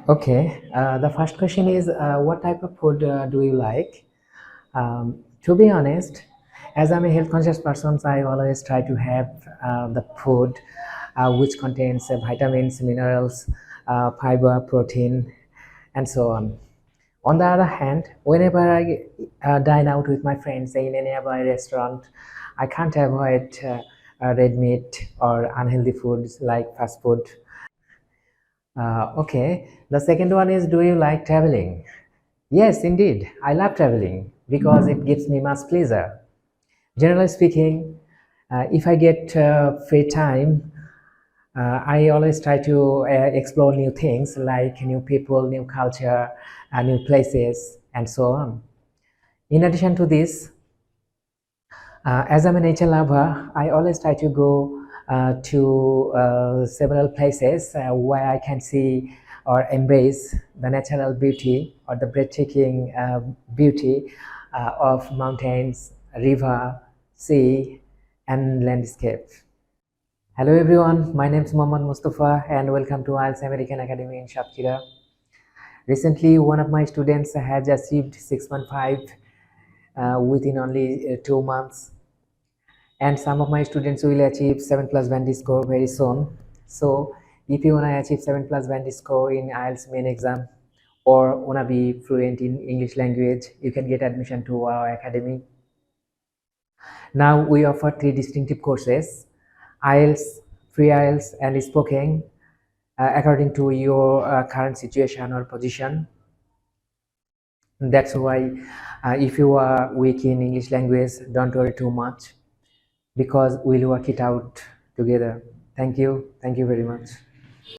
Okay, the first question is what type of food do you like? To be honest, as I'm a health conscious person, I always try to have the food which contains vitamins, minerals, fiber, protein, and so on. On the other hand, whenever I dine out with my friends in any nearby restaurant, I can't avoid red meat or unhealthy foods like fast food. Okay, the second one is, do you like traveling? Yes, indeed. I love traveling because it gives me much pleasure. Generally speaking, if I get free time, I always try to explore new things like new people, new culture, new places, and so on. In addition to this, as I'm a nature lover, I always try to go to several places where I can see or embrace the natural beauty or the breathtaking beauty of mountains, river, sea, and landscape. Hello everyone, my name is Mohammad Mustafa and welcome to IELTS American Academy in Shapkira. Recently, one of my students has achieved 6.5 within only 2 months, and some of my students will achieve 7 plus band score very soon. So if you want to achieve 7 plus band score in IELTS main exam or want to be fluent in English language, you can get admission to our academy. Now we offer 3 distinctive courses: IELTS, free IELTS, and spoken according to your current situation or position. That's why if you are weak in English language, don't worry too much, because we'll work it out together. Thank you very much.